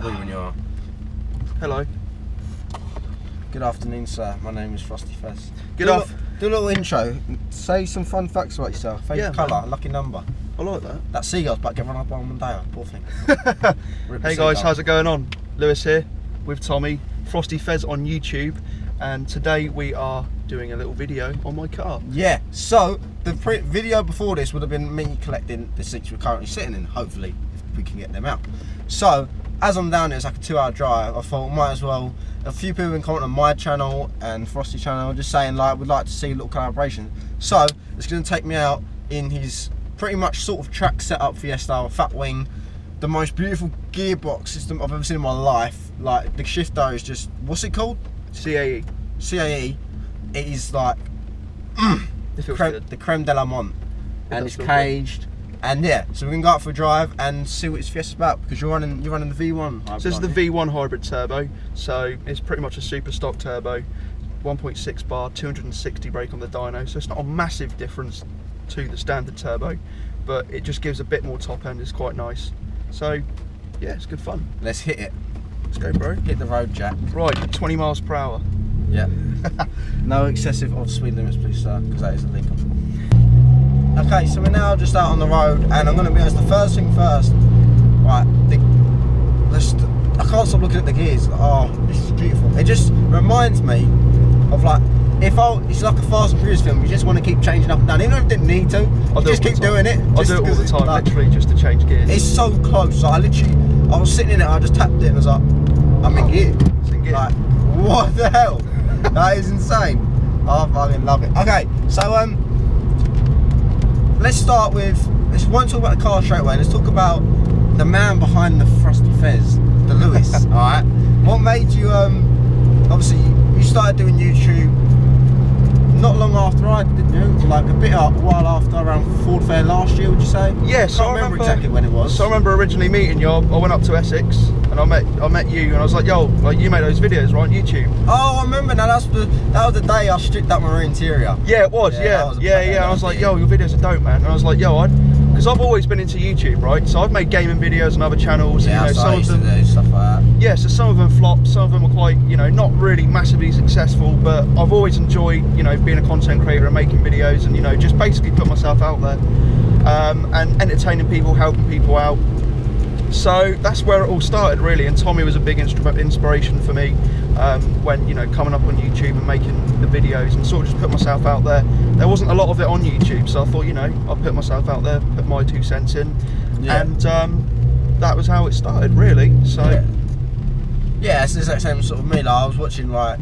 Wait when you are. Hello. Good afternoon, sir. My name is Frosty Fez. Do a little intro. Say some fun facts about yourself. Favourite colour, lucky number. I like that. That seagull's about to get run up on Monday. Poor thing. Hey guys, how's it going on? Lewis here with Tommy, Frosty Fez on YouTube, and today we are doing a little video on my car. Yeah, so the video before this would have been me collecting the seats we're currently sitting in, hopefully, if we can get them out. So, as I'm down here, it's like a 2-hour drive, I thought might as well, a few people in comment on my channel and Frosty channel, just saying like, we'd like to see a little collaboration. So, it's going to take me out in his pretty much sort of track setup Fiesta, fat wing, the most beautiful gearbox system I've ever seen in my life. Like, the shifter is just, what's it called? CAE. CAE. It is like the creme de la menthe, and it's caged. And yeah, so we can go out for a drive and see what it's Fiesta's about, because you're running the V1 hybrid. So this is the V1 hybrid turbo. So it's pretty much a super stock turbo, 1.6 bar, 260 brake on the dyno. So it's not a massive difference to the standard turbo, but it just gives a bit more top end. It's quite nice. So yeah, it's good fun. Let's hit it. Let's go, bro. Hit the road, Jack. Right, 20 miles per hour. Yeah. No excessive off speed limits, please, sir, because that is illegal. Okay, so we're now just out on the road, and I'm going to be honest, the first thing first, right, I can't stop looking at the gears. Oh, this is beautiful. It just reminds me of like, it's like a Fast and Furious film, you just want to keep changing up and down, even if you didn't need to, you just keep doing it. I do it all the time, like, literally just to change gears. It's so close, like, I was sitting in it, I just tapped it and I was like, I'm in gear. It's in gear. Like, what the hell? That is insane. I fucking love it. Okay, so let's won't talk about the car straight away, let's talk about the man behind the Frosty Fez, the Lewis. Alright, what made you obviously you started doing YouTube not long after I did, didn't you? Like a while after, around Ford Fair last year, would you say? Yes, I can't remember exactly when it was. So I remember originally meeting you. I went up to Essex and I met you, and I was like, yo, like, you made those videos right on YouTube. Oh, I remember now. That was the day I stripped up my rear interior. Yeah, it was. Yeah. I was like, yo, your videos are dope, man. And I was like, yo, because I've always been into YouTube, right? So I've made gaming videos on other channels. Yeah, and, some of them do stuff like that. Yeah, so some of them flopped, some of them were quite, not really massively successful, but I've always enjoyed, being a content creator and making videos, and just basically put myself out there, and entertaining people, helping people out. So that's where it all started, really. And Tommy was a big inspiration for me when coming up on YouTube and making the videos, and sort of just put myself out there. There wasn't a lot of it on YouTube, so I thought, I'll put myself out there, put my 2 cents in, and that was how it started, really. So yeah, it's the exact same sort of me. Like, I was watching like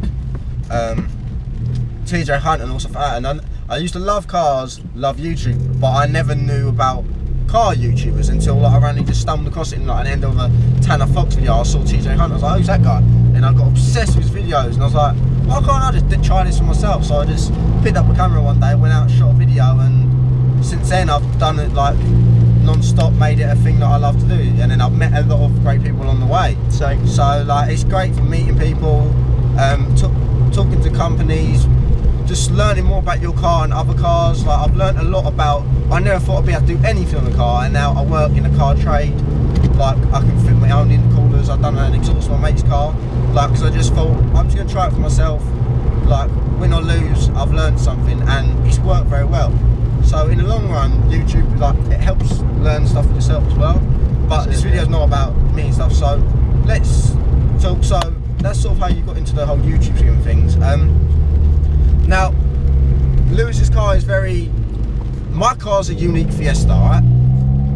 TJ Hunt and all stuff like that, and I used to love cars, love YouTube, but I never knew about car YouTubers until like I randomly just stumbled across it in like an end of a Tanner Fox video. I saw TJ Hunt, I was like, who's that guy? And I got obsessed with his videos, and I was like, why can't I just try this for myself? So I just picked up a camera one day, went out and shot a video, and since then I've done it like non-stop, made it a thing that I love to do, and then I've met a lot of great people on the way. So like, it's great for meeting people, talking to companies, just learning more about your car and other cars. Like, I've learned a lot about, I never thought I'd be able to do anything on a car, and now I work in a car trade. Like, I can fit my own intercoolers, I've done an exhaust on my mate's car, like, because I just thought, I'm just going to try it for myself. Like, win or lose, I've learned something, and it's worked very well. So in the long run, YouTube, like, it helps learn stuff for yourself as well. But this video is not about me and stuff, so let's talk. So that's sort of how you got into the whole YouTube scheme of things. Now, Lewis's car is my car's a unique Fiesta, right?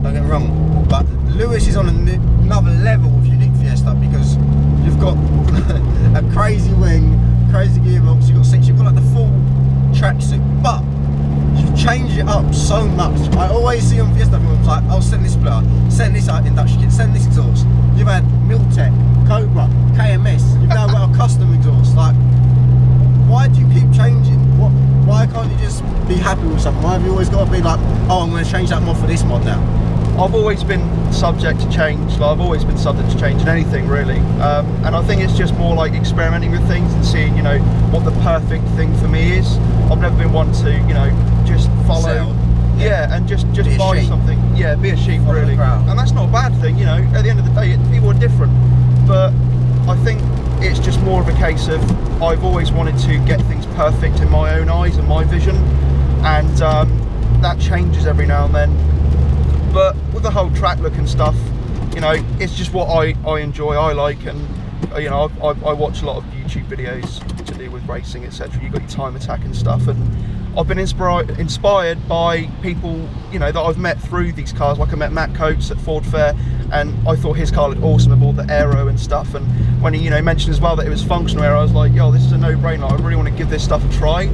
Don't get me wrong, but Lewis is on another level of unique Fiesta, because you've got a crazy wing, crazy gearbox, you've got like the full tracksuit, but you've changed it up so much. I always see on Fiesta films like, oh, send this splitter, send this induction kit, send this exhaust. You've had Miltech, Cobra, KMS, you've now got a custom exhaust. Like, why do you keep changing? Why can't you just be happy with something? Why have you always got to be like, oh, I'm going to change that mod for this mod now? I've always been subject to change. Like, I've always been subject to change in anything, really. And I think it's just more like experimenting with things and seeing, what the perfect thing for me is. I've never been one to, just follow. Yeah, and just Be a buy sheep. something. Yeah, be a sheep, Follow the really. crowd. And that's not a bad thing, you know. At the end of the day, people are different. But I think it's just more of a case of I've always wanted to get things perfect in my own eyes and my vision, and that changes every now and then. But with the whole track look and stuff, you know, it's just what I enjoy, I like, and you know, I watch a lot of YouTube videos to do with racing, etc. You've got your time attack and stuff, and I've been inspired by people, you know, that I've met through these cars. Like I met Matt Coates at Ford Fair, and I thought his car looked awesome with all the aero and stuff. And when he, you know, mentioned as well that it was functional aero, I was like, yo, this is a no-brainer. I really want to give this stuff a try.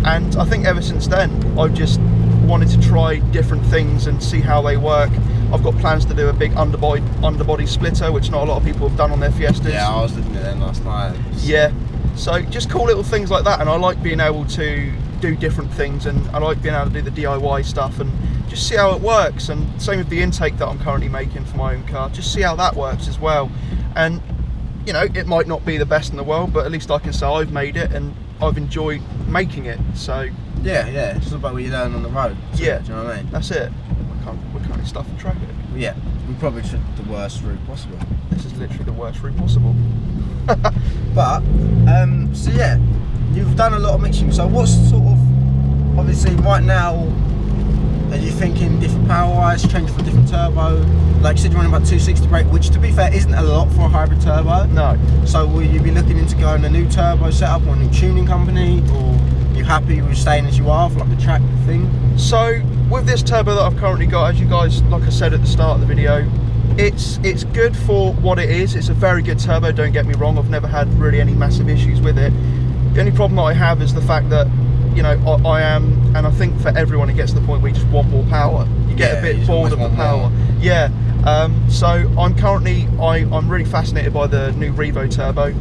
And I think ever since then, I've just wanted to try different things and see how they work. I've got plans to do a big underbody splitter, which not a lot of people have done on their Fiestas. Yeah, I was looking at them last night. Yeah, so just cool little things like that, and I like being able to do different things, and I like being able to do the DIY stuff and just see how it works. And same with the intake that I'm currently making for my own car, just see how that works as well. And you know, it might not be the best in the world, but at least I can say I've made it and I've enjoyed making it. So yeah, it's all about what you learn on the road. Yeah, do you know what I mean? That's it. We're currently stuffing track it. Yeah, we probably took the worst route possible. This is literally the worst route possible. But so yeah, you've done a lot of mixing. So what's sort of, obviously right now, are you thinking different power wise, change for a different turbo? Like you said, you're running about 260 brake, which to be fair isn't a lot for a hybrid turbo. No. So will you be looking into going a new turbo setup or a new tuning company, or are you happy with staying as you are for like the track thing? So with this turbo that I've currently got, as you guys, like I said at the start of the video, it's good for what it is. It's a very good turbo, don't get me wrong. I've never had really any massive issues with it. The only problem that I have is the fact that, you know, I am, and I think for everyone it gets to the point where you just want more power. You get a bit bored of the power. Yeah. So I'm really fascinated by the new Revo turbo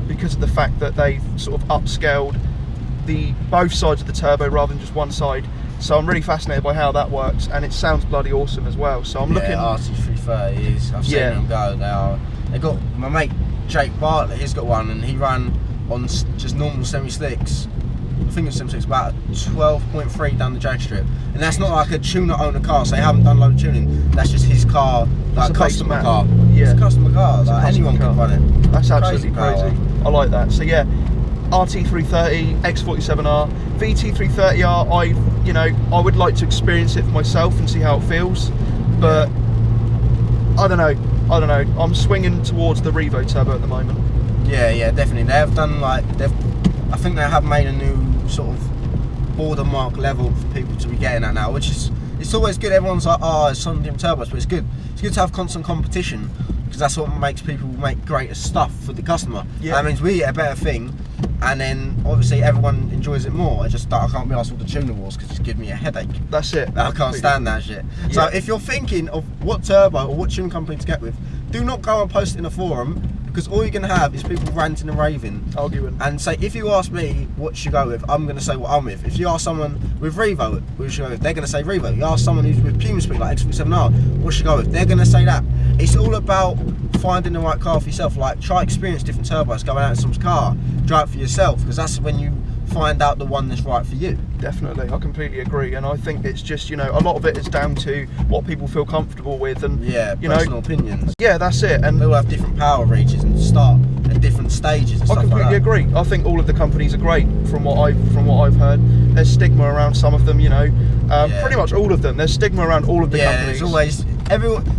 because of the fact that they've sort of upscaled both sides of the turbo rather than just one side. So I'm really fascinated by how that works, and it sounds bloody awesome as well. So I'm looking. RT330 is. I've seen them go. They got my mate Jake Bartlett. He's got one, and he ran on just normal semi-slicks. I think it's semi-slicks, about 12.3 down the drag strip, and that's not like a tuner owner car. So they haven't done load of tuning. That's just his car, like a customer car. Yeah, it's a customer car. Like anyone can run it. That's absolutely crazy. Power. I like that. So yeah. RT330, X47R, VT330R, I would like to experience it for myself and see how it feels, but I don't know, I'm swinging towards the Revo turbo at the moment. Yeah, definitely. They have done I think they have made a new sort of border mark level for people to be getting at now, which is, it's always good. Everyone's like, oh, it's something turbos, but it's good to have constant competition, because that's what makes people make greater stuff for the customer. Yeah. That means we get a better thing, and then obviously everyone enjoys it more. I can't be asked with the tuner wars because it's giving me a headache. That's it. I can't stand that shit. Yeah. So if you're thinking of what turbo or what tuning company to get with, do not go and post it in a forum, because all you're going to have is people ranting and raving, arguing, and say, if you ask me what should go with, I'm going to say what I'm with. If you ask someone with Revo what should go with, they're going to say Revo. You ask someone who's with Puma Speed like X47R what should go with, they're going to say that. It's all about finding the right car for yourself. Like, try experience different turbos, go out in someone's car, drive it for yourself, because that's when you find out the one that's right for you. Definitely, I completely agree, and I think it's just, a lot of it is down to what people feel comfortable with, and personal opinions. Yeah, that's it. And they all have different power reaches and start at different stages and stuff like that. I completely agree. I think all of the companies are great from what I've heard. There's stigma around some of them, pretty much all of them. There's stigma around all of the companies. There's always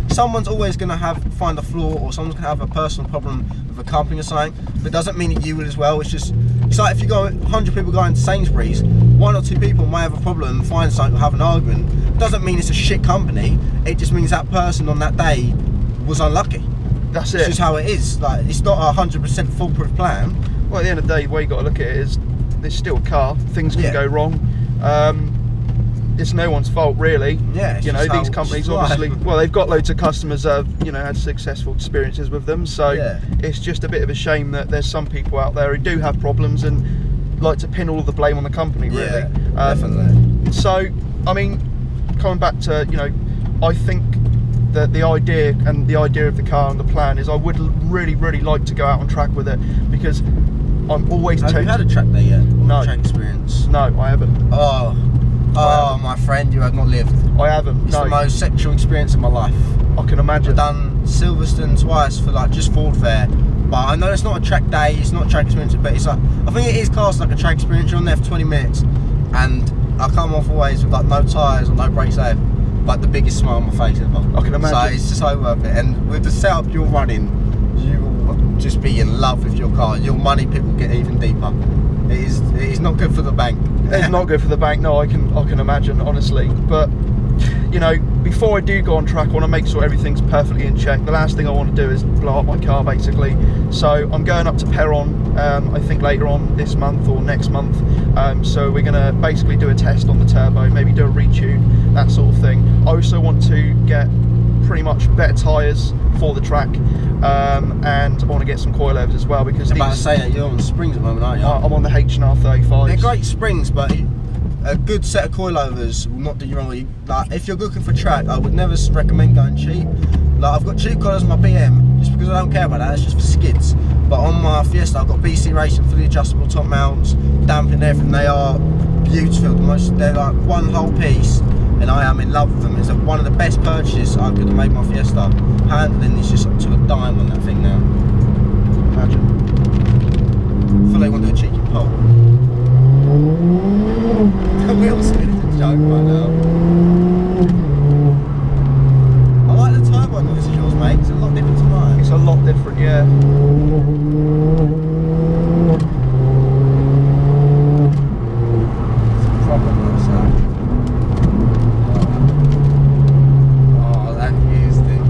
someone's always going to find a flaw, or someone's going to have a personal problem with a company or something, but it doesn't mean that you will as well. It's like if you go 100 people going to Sainsbury's, 1 or 2 people might have a problem, find something, or have an argument. It doesn't mean it's a shit company. It just means that person on that day was unlucky. That's it. It's just how it is. Like, it's not a 100% foolproof plan. Well, at the end of the day, the way you got to look at it is, it's still a car. Things can go wrong. It's no one's fault, really. Yeah. These companies obviously, well, they've got loads of customers that have, had successful experiences with them. So it's just a bit of a shame that there's some people out there who do have problems and like to pin all of the blame on the company, really. Yeah, definitely. So, I mean, coming back to, I think that the idea of the car and the plan is I would really, really like to go out on track with it, because I'm always Have you had a track there yet? No. Track experience? No, I haven't. Oh, Oh, my friend, you have not lived. I haven't. It's No. the most sexual experience of my life. I can imagine. I've done Silverstone twice for like just Ford Fair, but I know it's not a track day, it's not a track experience, but it's like, I think it is classed like a track experience. You're on there for 20 minutes and I come off always with like no tyres or no brakes left, but the biggest smile on my face ever. I can imagine. So it's just so worth it. And with the setup you're running, you will just be in love with your car. Your money pit will get even deeper. It is not good for the bank. It's not good for the bank. No, I can imagine, honestly. But you know, before I do go on track, I want to make sure everything's perfectly in check. The last thing I want to do is blow up my car, basically. So I'm going up to Perron, I think later on this month or next month. So we're going to basically do a test on the turbo, maybe do a retune, that sort of thing. I also want to get pretty much better tyres for the track, and I want to get some coilovers as well, because I'm about to say that you're on springs at the moment, aren't you? I'm on the H&R 35s. They're great springs, but a good set of coilovers will not do you wrong. Like, if you're looking for track, I would never recommend going cheap. Like, I've got cheap coilers on my BM just because I don't care about that. It's just for skids. But on my Fiesta, I've got BC Racing fully adjustable top mounts, damping everything. They are beautiful. They're like one whole piece, and I am in love with them. It's one of the best purchases I could have made my Fiesta. Handling is just up to a dime on that thing now. Imagine. I feel like I want to do a cheeky pole. We all spin it a joke right now. I like the turbo noise of yours, mate. It's a lot different to mine. It's a lot different, yeah. It's a proper noise sound. Oh, that music.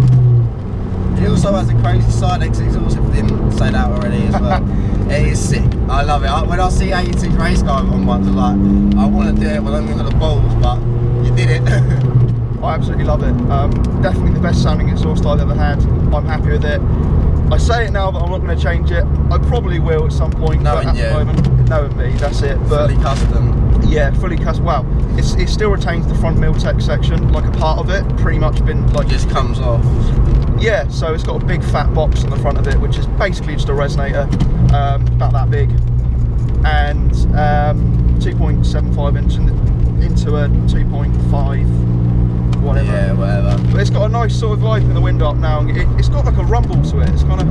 He also has a crazy side exit exhaust, if I didn't say that already as well. It is sick. I love it. When I see 82 race car on one, I'm like, I want to do it, but I don't got the balls, but you did it. I absolutely love it. Definitely the best sounding exhaust I've ever had. I'm happy with it. I say it now, but I'm not going to change it. I probably will at some point, but at the moment, knowing me, that's it. But fully custom. Yeah, fully custom. Wow, it still retains the front Miltech section, like a part of it. Pretty much been like just comes off. Yeah, so it's got a big fat box on the front of it, which is basically just a resonator, about that big, and 2.75 inch into a 2.5 whatever. Yeah, whatever. But it's got a nice sort of vibe in the window up now. It's got like a rumble to it. It's kind of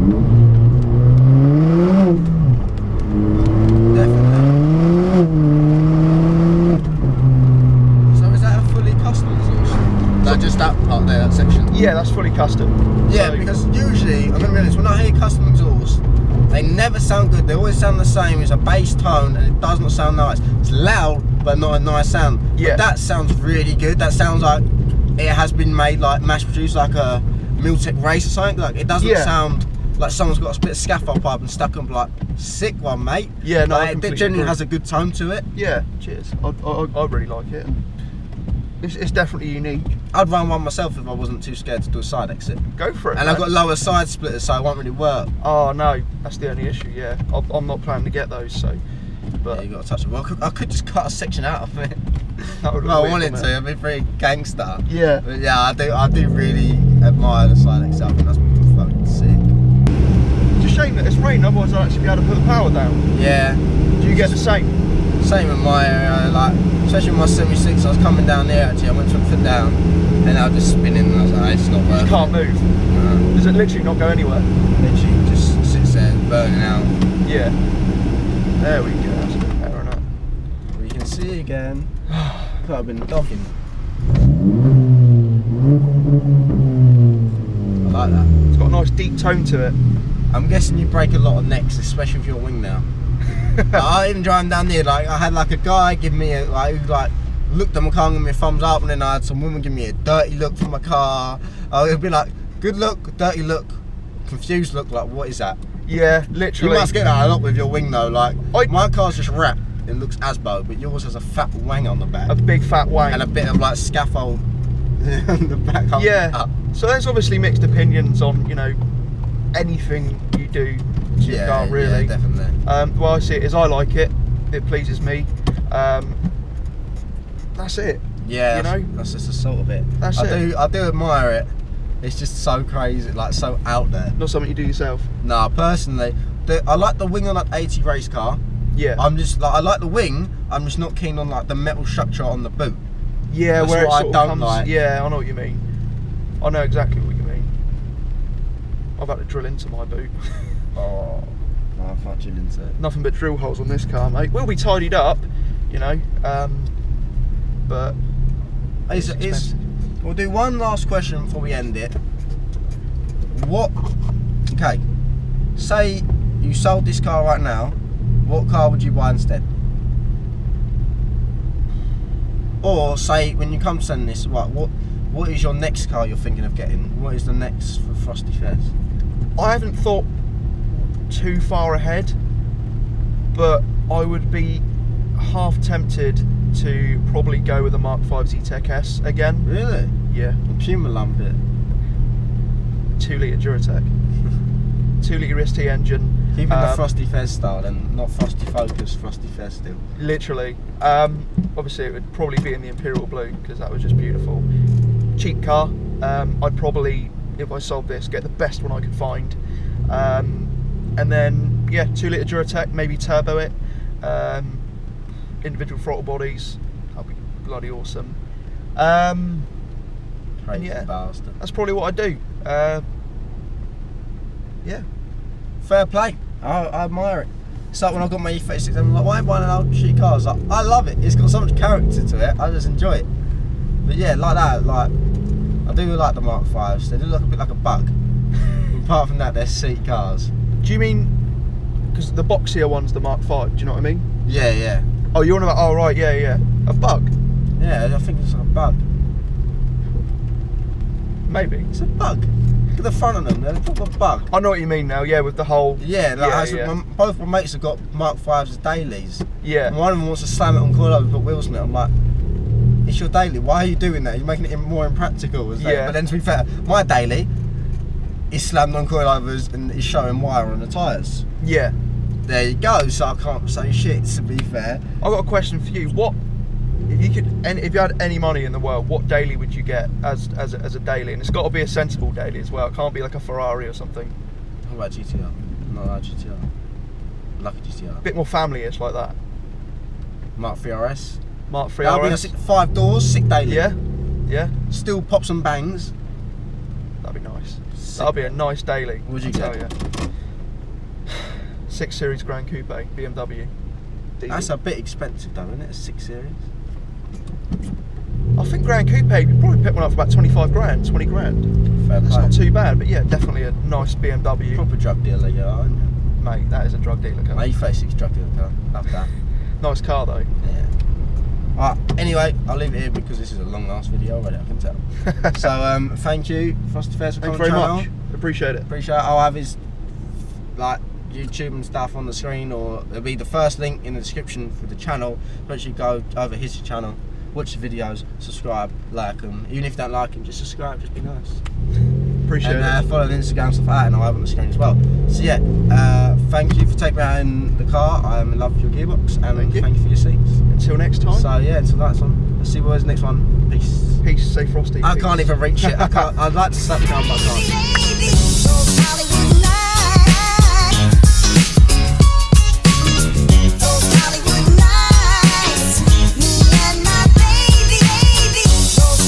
definitely. So is that a fully custom exhaust? That just that part there, that section? Yeah, that's fully custom. Yeah, So, because usually, I'm gonna be honest, when I hear custom exhaust, they never sound good. They always sound the same. It's a bass tone and it does not sound nice. It's loud, but not a nice sound. Yeah. But that sounds really good. That sounds like it has been made, like mass produced, like a Miltech race or something. Like, it doesn't sound like someone's got a split scaffold pipe and stuck them. Like, sick one, mate. Yeah, no, I like, it completely genuinely agree. has a good tone to it. Yeah, cheers. I really like it. It's definitely unique. I'd run one myself if I wasn't too scared to do a side exit. Go for it. And man. I've got lower side splitters, so it won't really work. Oh no, that's the only issue. Yeah, I'm not planning to get those. So, but Yeah, you got to touch it. Well, I could just cut a section out of it. that would Well, I look wanted weird, to. wouldn't I'd be very gangster. it? Yeah. But yeah, I do really admire the side exit. I think that's fucking sick. It's a shame that it's raining. Otherwise, I'd actually be able to put the power down. Yeah. Do you get the same? Same in my area, like especially with my 76. I was coming down there actually. I went to foot down, then I was just spinning, and I was like, it's not worth You can't it. move. No. Does it literally not go anywhere? Literally just sits there burning out. Yeah. There we go. That's a bit better, isn't it? We can see again. I've been dogging. I like that. It's got a nice deep tone to it. I'm guessing you break a lot of necks, especially with your wing now. I even driving down there, like I had like a guy give me a who looked at my car and gave me a thumbs up, and then I had some women give me a dirty look from my car. It'd be like good look, dirty look, confused look. Like, what is that? Yeah, You literally. must get that a lot with your wing though. Like I- my car's just wrapped. It looks Asbo, but yours has a fat wang on the back A big fat wang. and a bit of like scaffold on the back. holding it Yeah. up. So there's obviously mixed opinions on, you know, anything you do to your car, really. Yeah, definitely. Well, I see it as I like it. It pleases me. That's it. Yeah, You know? that's just the sort of it. That's it. I do admire it. It's just so crazy, like so out there. Not something you do yourself. Nah, personally, I like the wing on that 80 race car. Yeah. I'm just like, I like the wing. I'm just not keen on like the metal structure on the boot. Yeah, That's where it what I sort of don't comes. like. Yeah, I know what you mean. I know exactly what you mean. I'm about to drill into my boot. Oh, no, I can't chill into it. Nothing but drill holes on this car, mate. Will be tidied up, you know, but We'll do one last question before we end it. Okay, say you sold this car right now, what car would you buy instead? Or say when you come selling this, what is your next car you're thinking of getting? What is the next for Frosty Fez? I haven't thought too far ahead, but I would be half tempted to probably go with the Mark V Z-Tech S again. Really? Yeah. Puma lump it. 2 litre Duratec. 2 litre ST engine. Keeping the Frosty Fez style and not Frosty Focus, Frosty Fez still. Literally. Obviously it would probably be in the Imperial Blue because that was just beautiful. Cheap car. I'd probably, if I sold this, get the best one I could find. And then, yeah, 2 litre Duratec, maybe turbo it. Individual throttle bodies. That'd be bloody awesome. Crazy yeah, bastard. that's probably what I'd do. Yeah. Fair play. I admire it. It's like when I got my E36, I'm like, why am I buying an old shitty car? Like, I love it. It's got so much character to it. I just enjoy it. But yeah, like that, like I do like the Mark Vs. They do look a bit like a bug. Apart from that, they're seat cars. Do you mean because the boxier one's the Mark V? Do you know what I mean? Yeah, yeah. Oh, you're on about? Oh, right. Yeah, yeah. A bug? Yeah, I think it's like a bug. Maybe. It's a bug. Look at the front of them. They're a proper bug. I know what you mean now. Yeah, with the whole. Yeah, like yeah. both my mates have got Mark Vs as dailies. Yeah. And one of them wants to slam it on coilovers and put wheels on it. I'm like, it's your daily. Why are you doing that? You're making it more impractical. Yeah. But then to be fair, my daily is slammed on coilovers and is showing wire on the tyres. Yeah. There you go. So I can't say shit. To be fair. I've got a question for you. What if you could? And if you had any money in the world, what daily would you get as a daily? And it's got to be a sensible daily as well. It can't be like a Ferrari or something. What about GTR? No, like GTR. Like a GTR. A bit more family-ish like that. Mark 3 RS. Mark 3 That'll RS. be 5 doors, sick daily. Yeah. Yeah. Still pops and bangs. That'd be nice. Sick. That'd be a nice daily. What'd you I'll get? tell you. 6 Series Grand Coupe, BMW. Diesel. That's a bit expensive though, isn't it? A 6 Series. I think Grand Coupe, you could probably pick one up for about 25 grand, 20 grand. Fair That's play. not too bad, but yeah, definitely a nice BMW. Proper drug dealer, yeah, aren't you? Mate, that is a drug dealer car. My E36 drug dealer car. Love that. Nice car though. Yeah. Alright, anyway, I'll leave it here because this is a long last video already, I can tell. So, thank you, Frosty Fez, for Thanks coming very on the channel. much. Appreciate it. Appreciate it. I'll have his like YouTube and stuff on the screen, or it'll be the first link in the description for the channel. Once you go over his channel, watch the videos, subscribe, like them. Even if you don't like them, just subscribe, just be nice. Appreciate And it. follow the Instagram stuff out, and I'll have it on the screen as well. So yeah, thank you for taking me out in the car. I am in love with your gearbox, and thank you for your seats. Until next time. So yeah, until next one. Let's see where's the next one. Peace. Peace. Stay frosty. I Peace. can't even reach it. I'd like to slap down, but I can't.